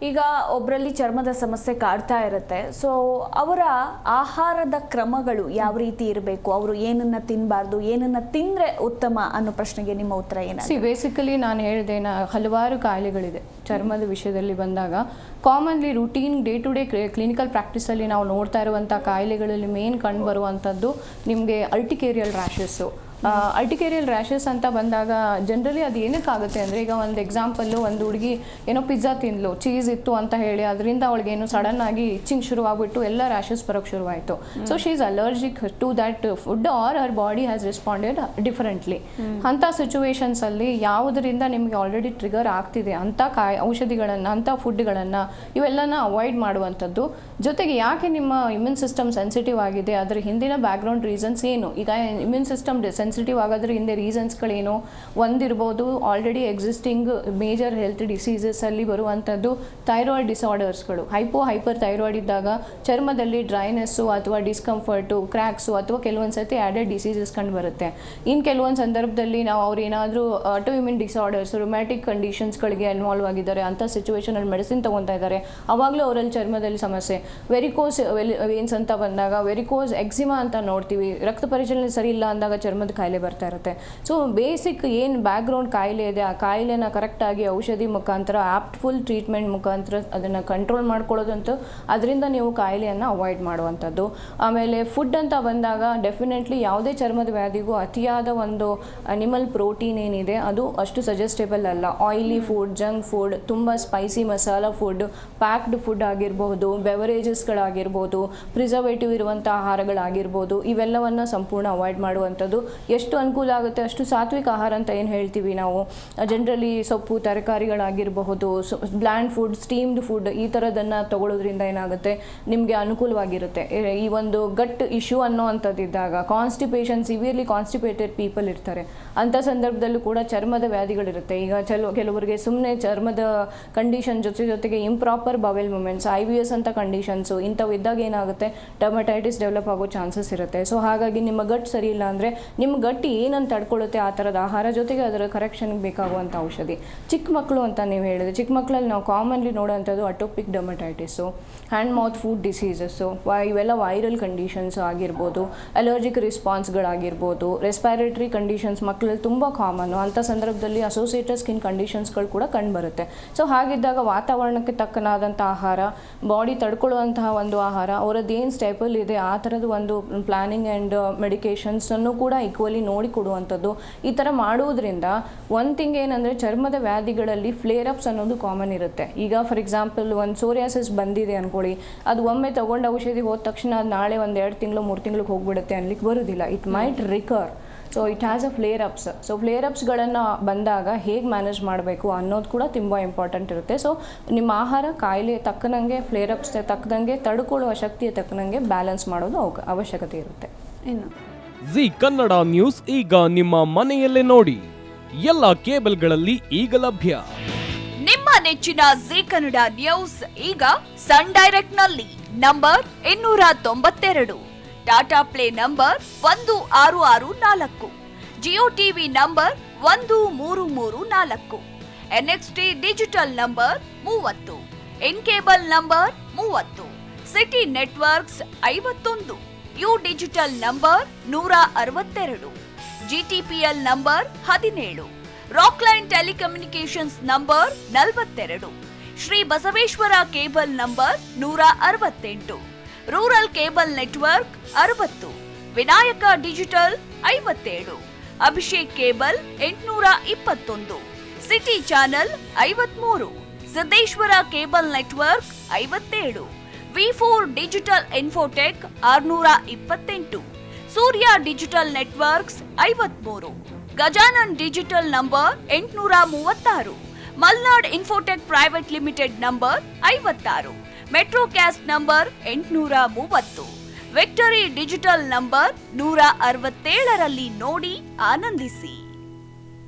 ಈಗ ಒಬ್ಬರಲ್ಲಿ ಚರ್ಮದ ಸಮಸ್ಯೆ ಕಾಡ್ತಾ ಇರುತ್ತೆ, ಸೊ ಅವರ ಆಹಾರದ ಕ್ರಮಗಳು ಯಾವ ರೀತಿ ಇರಬೇಕು, ಅವರು ಏನನ್ನ ತಿನ್ನಬಾರ್ದು, ಏನನ್ನ ತಿಂದರೆ ಉತ್ತಮ ಅನ್ನೋ ಪ್ರಶ್ನೆಗೆ ನಿಮ್ಮ ಉತ್ತರ ಏನಾಗುತ್ತೆ? ಬೇಸಿಕಲಿ ನಾನು ಹೇಳಿದೆ, ಹಲವಾರು ಕಾಯಿಲೆಗಳಿದೆ ಚರ್ಮದ ವಿಷಯದಲ್ಲಿ ಬಂದಾಗ. Commonly routine day to day clinical ಪ್ರಾಕ್ಟೀಸಲ್ಲಿ ನಾವು ನೋಡ್ತಾ ಇರುವಂಥ ಕಾಯಿಲೆಗಳಲ್ಲಿ ಮೇನ್ ಕಂಡು ಬರುವಂಥದ್ದು ನಿಮಗೆ ಅರ್ಟಿಕೇರಿಯಲ್ ರ್ಯಾಷಸ್ಸು. ಅರ್ಟಿಕೇರಿಯಲ್ ರ್ಯಾಷಸ್ ಅಂತ ಬಂದಾಗ ಜನರಲಿ ಅದು ಏನಕ್ಕಾಗುತ್ತೆ ಅಂದರೆ, ಈಗ ಒಂದು ಎಕ್ಸಾಂಪಲ್ಲು, ಒಂದು ಹುಡುಗಿ ಏನೋ ಪಿಜ್ಜಾ ತಿಂದ್ಲು, ಚೀಸ್ ಇತ್ತು ಅಂತ ಹೇಳಿ ಅದರಿಂದ ಅವಳಿಗೇನು ಸಡನ್ ಆಗಿ ಇಚ್ಚಿಂಗ್ ಶುರುವಾಗ್ಬಿಟ್ಟು ಎಲ್ಲ ರ್ಯಾಷಸ್ ಬರೋಕ್ಕೆ ಶುರುವಾಯಿತು. So she is allergic to that food or her body has responded differently. ಅಂಥ ಸಿಚುವೇಶನ್ಸಲ್ಲಿ ಯಾವುದರಿಂದ ನಿಮಗೆ ಆಲ್ರೆಡಿ ಟ್ರಿಗರ್ ಆಗ್ತಿದೆ ಅಂಥ ಔಷಧಿಗಳನ್ನು, ಅಂಥ ಫುಡ್ಗಳನ್ನು, ಇವೆಲ್ಲನ ಅವಾಯ್ಡ್ ಮಾಡುವಂಥದ್ದು. ಜೊತೆಗೆ ಯಾಕೆ ನಿಮ್ಮ ಇಮ್ಯೂನ್ ಸಿಸ್ಟಮ್ ಸೆನ್ಸಿಟಿವ್ ಆಗಿದೆ, ಅದರ ಹಿಂದಿನ ಬ್ಯಾಕ್ಗ್ರೌಂಡ್ ರೀಸನ್ಸ್ ಏನು, ಈಗ ಇಮ್ಯೂನ್ ಸಿಸ್ಟಮ್ ಸೆನ್ಸಿಟಿವ್ ಆಗೋದ್ರ ಹಿಂದೆ ರೀಸನ್ಸ್ಗಳೇನು, ಒಂದಿರ್ಬೋದು ಆಲ್ರೆಡಿ ಎಕ್ಸಿಸ್ಟಿಂಗ್ ಮೇಜರ್ ಹೆಲ್ತ್ ಡಿಸೀಸಸಲ್ಲಿ ಬರುವಂಥದ್ದು ಥೈರಾಯ್ಡ್ ಡಿಸಾರ್ಡರ್ಸ್ಗಳು. ಹೈಪರ್ ಥೈರಾಯ್ಡ್ ಇದ್ದಾಗ ಚರ್ಮದಲ್ಲಿ ಡ್ರೈನೆಸ್ಸು ಅಥವಾ ಡಿಸ್ಕಂಫರ್ಟು, ಕ್ರ್ಯಾಕ್ಸು ಅಥವಾ ಕೆಲವೊಂದು ಸತಿ ಆ್ಯಡೆಡ್ ಡಿಸೀಸಸ್ ಕಂಡು ಬರುತ್ತೆ. ಇನ್ನು ಕೆಲವೊಂದು ಸಂದರ್ಭದಲ್ಲಿ ನಾವು ಅವ್ರು ಏನಾದರೂ ಆಟೋ ಇಮ್ಯೂನ್ ಡಿಸಾರ್ಡರ್ಸ್, ರೊಮ್ಯಾಟಿಕ್ ಕಂಡೀಷನ್ಸ್ಗಳಿಗೆ ಇನ್ವಾಲ್ವ್ ಆಗಿದ್ದಾರೆ, ಅಂಥ ಸಿಚುವೇಷನಲ್ಲಿ ಮೆಡಿಸಿನ್ ತೊಗೊತಾ ಇದ್ದಾರೆ, ಆವಾಗಲೂ ಅವರಲ್ಲಿ ಚರ್ಮದಲ್ಲಿ ಸಮಸ್ಯೆ. ವೆರಿಕೋಸ್ ವೇನ್ಸ್ ಅಂತ ಬಂದಾಗ ವೆರಿಕೋಸ್ ಎಕ್ಸಿಮಾ ಅಂತ ನೋಡ್ತೀವಿ, ರಕ್ತ ಪರಿಚಲನೆ ಸರಿ ಇಲ್ಲ ಅಂದಾಗ ಚರ್ಮದ ಕಾಯಿಲೆ ಬರ್ತಾ ಇರುತ್ತೆ. ಸೊ ಬೇಸಿಕ್ ಏನು ಬ್ಯಾಕ್ಗ್ರೌಂಡ್ ಕಾಯಿಲೆ ಇದೆ, ಆ ಕಾಯಿಲೆನ ಕರೆಕ್ಟಾಗಿ ಔಷಧಿ ಮುಖಾಂತರ ಆಪ್ಟ್ಫುಲ್ ಟ್ರೀಟ್ಮೆಂಟ್ ಮುಖಾಂತರ ಅದನ್ನು ಕಂಟ್ರೋಲ್ ಮಾಡ್ಕೊಳ್ಳೋದಂತೂ, ಅದರಿಂದ ನೀವು ಕಾಯಿಲೆಯನ್ನು ಅವಾಯ್ಡ್ ಮಾಡುವಂಥದ್ದು. ಆಮೇಲೆ ಫುಡ್ ಅಂತ ಬಂದಾಗ ಡೆಫಿನೆಟ್ಲಿ ಯಾವುದೇ ಚರ್ಮದ ವ್ಯಾಧಿಗೂ ಅತಿಯಾದ ಒಂದು ಅನಿಮಲ್ ಪ್ರೋಟೀನ್ ಏನಿದೆ ಅದು ಅಷ್ಟು ಸಜೆಸ್ಟೇಬಲ್ ಅಲ್ಲ. ಆಯಿಲಿ ಫುಡ್, ಜಂಕ್ ಫುಡ್, ತುಂಬ spicy masala food, packed food ಆಗಿರ್ಬೋದು, ಬೆವರೇಜಸ್ಗಳಾಗಿರ್ಬೋದು, ಪ್ರಿಸರ್ವೇಟಿವ್ ಇರುವಂಥ ಆಹಾರಗಳಾಗಿರ್ಬೋದು, ಇವೆಲ್ಲವನ್ನು ಸಂಪೂರ್ಣ ಅವಾಯ್ಡ್ ಮಾಡುವಂಥದ್ದು. ಎಷ್ಟು ಅನುಕೂಲ ಆಗುತ್ತೆ ಅಷ್ಟು ಸಾತ್ವಿಕ ಆಹಾರ ಅಂತ ಏನು ಹೇಳ್ತೀವಿ ನಾವು, ಜನರಲಿ ಸೊಪ್ಪು ತರಕಾರಿಗಳಾಗಿರಬಹುದು, ಬ್ಲ್ಯಾಂಡ್ ಫುಡ್, ಸ್ಟೀಮ್ಡ್ ಫುಡ್, ಈ ಥರದನ್ನು ತಗೊಳ್ಳೋದ್ರಿಂದ ಏನಾಗುತ್ತೆ ನಿಮಗೆ ಅನುಕೂಲವಾಗಿರುತ್ತೆ. ಈ ಒಂದು ಗಟ್ ಇಶ್ಯೂ ಅನ್ನೋ ಅಂಥದ್ದಿದ್ದಾಗ, ಕಾನ್ಸ್ಟಿಪೇಷನ್, ಸಿವಿಯರ್ಲಿ ಕಾನ್ಸ್ಟಿಪೇಟೆಡ್ ಪೀಪಲ್ ಇರ್ತಾರೆ, ಅಂಥ ಸಂದರ್ಭದಲ್ಲೂ ಕೂಡ ಚರ್ಮದ ವ್ಯಾಧಿಗಳಿರುತ್ತೆ. ಈಗ ಕೆಲವರಿಗೆ ಸುಮ್ಮನೆ ಚರ್ಮದ ಕಂಡೀಷನ್ ಜೊತೆಗೆ ಇಂಪ್ರಾಪರ್ ಬವೆಲ್ ಮೂಮೆಂಟ್ಸ್, IBS ಅಂತ ಕಂಡೀಷನ್ಸು, ಇಂಥವು ಇದ್ದಾಗ ಏನಾಗುತ್ತೆ ಡರ್ಮಟೈಟಿಸ್ ಡೆವಲಪ್ ಆಗೋ ಚಾನ್ಸಸ್ ಇರುತ್ತೆ. ಸೊ ಹಾಗಾಗಿ ನಿಮ್ಮ ಗಟ್ ಸರಿ ಇಲ್ಲ ಅಂದರೆ ನಿಮ್ಮ ಗಟ್ಟಿ ಏನಂತ ತಡ್ಕೊಳ್ಳುತ್ತೆ ಆ ಥರದ ಆಹಾರ, ಜೊತೆಗೆ ಅದರ ಕರೆಕ್ಷನ್ಗೆ ಬೇಕಾಗುವಂಥ ಔಷಧಿ. ಚಿಕ್ಕ ಮಕ್ಕಳು ಅಂತ ನೀವು ಹೇಳಿದ್ರೆ, ಚಿಕ್ಕ ಮಕ್ಕಳಲ್ಲಿ ನಾವು ಕಾಮನ್ಲಿ ನೋಡೋವಂಥದ್ದು atopic dermatitis, hand mouth foot diseases, ಇವೆಲ್ಲ ವೈರಲ್ ಕಂಡೀಷನ್ಸ್ ಆಗಿರ್ಬೋದು, ಅಲರ್ಜಿಕ್ ರಿಸ್ಪಾನ್ಸ್ಗಳಾಗಿರ್ಬೋದು, ರೆಸ್ಪಿರೇಟರಿ ಕಂಡೀಷನ್ಸ್ ಮಕ್ಕಳಲ್ಲಿ ತುಂಬ ಕಾಮನ್ನು. ಅಂಥ ಸಂದರ್ಭದಲ್ಲಿ ಅಸೋಸಿಯೇಟೆಡ್ ಸ್ಕಿನ್ ಕಂಡೀಷನ್ಸ್ಗಳು ಕೂಡ ಕಂಡುಬರುತ್ತೆ. ಸೊ ಹಾಗಿದ್ದಾಗ ವಾತಾವರಣಕ್ಕೆ ತಕ್ಕನಾದಂಥ ಆಹಾರ, ಬಾಡಿ ತಡ್ಕೊಳ್ಳುವಂತಹ ಒಂದು ಆಹಾರ, ಅವರದ್ದು ಏನು ಸ್ಟೇಪಲ್ ಇದೆ ಆ ಥರದ ಒಂದು ಪ್ಲಾನಿಂಗ್ ಆ್ಯಂಡ್ ಮೆಡಿಕೇಷನ್ಸನ್ನು ಕೂಡ ಈಕ್ವಲಿ ನೋಡಿ ಕೊಡುವಂಥದ್ದು. ಈ ಥರ ಮಾಡುವುದರಿಂದ ಒಂದು ಥಿಂಗ್ ಏನಂದರೆ, ಚರ್ಮದ ವ್ಯಾಧಿಗಳಲ್ಲಿ ಫ್ಲೇರಪ್ಸ್ ಅನ್ನೋದು ಕಾಮನ್ ಇರುತ್ತೆ. ಈಗ ಫಾರ್ ಎಕ್ಸಾಂಪಲ್ ಒಂದು ಸೋರಿಯಾಸಿಸ್ ಬಂದಿದೆ ಅಂದ್ಕೊಳ್ಳಿ, ಅದು ಒಮ್ಮೆ ತೊಗೊಂಡು ಔಷಧಿ ಹೋದ ತಕ್ಷಣ ಅದು ನಾಳೆ ಒಂದು 2 ತಿಂಗಳು 3 ತಿಂಗಳಿಗೆ ಹೋಗ್ಬಿಡುತ್ತೆ ಅನ್ಲಿಕ್ಕೆ ಬರೋದಿಲ್ಲ. It might recur. So it has a flare ups. So ಫ್ಲೇರಪ್ಸ್ಗಳನ್ನು ಬಂದಾಗ ಹೇಗೆ ಮ್ಯಾನೇಜ್ ಮಾಡಬೇಕು ಅನ್ನೋದು ಕೂಡ ತುಂಬ ಇಂಪಾರ್ಟೆಂಟ್ ಇರುತ್ತೆ. ಸೊ ನಿಮ್ಮ ಆಹಾರ ಕಾಯಿಲೆ ತಕ್ಕನಂಗೆ, ಫ್ಲೇರಪ್ಸ್ ತಕ್ಕದಂಗೆ, ತಡ್ಕೊಳ್ಳುವ ಶಕ್ತಿಯ ತಕ್ಕನಂಗೆ ಬ್ಯಾಲೆನ್ಸ್ ಮಾಡೋದು ಅವಶ್ಯಕತೆ ಇರುತ್ತೆ. ಇನ್ನು ಜಿ ಕನ್ನಡ ನ್ಯೂಸ್ ಈಗ ನಿಮ್ಮ ಮನೆಯಲ್ಲೇ ನೋಡಿ, ಎಲ್ಲ ಕೇಬಲ್ಗಳಲ್ಲಿ ಈಗ ಲಭ್ಯ. ನಿಮ್ಮ ನೆಚ್ಚಿನ ಜಿ ಕನ್ನಡ ನ್ಯೂಸ್ ಈಗ ಸನ್ ಡೈರೆಕ್ಟ್ ನಲ್ಲಿ number 292, Tata play number 1664, Jio TV number 1334, NXT digital number 30, in cable number 30, city networks 51, U digital number 162, GTPL number 17, Rockline telecommunications number 42, Shri Basaveshwara cable number 168, rural cable network 60, Vinayaka digital 57, Abhishek cable 821, city channel 53, Siddeshwara cable network 57, V4 digital Infotech 628, Surya digital networks 53, Gajanan digital number 836, Malnad infotech private limited number 56, metro cast number 830, victory digital number 167ರಲ್ಲಿ ನೋಡಿ ಆನಂದಿಸಿ.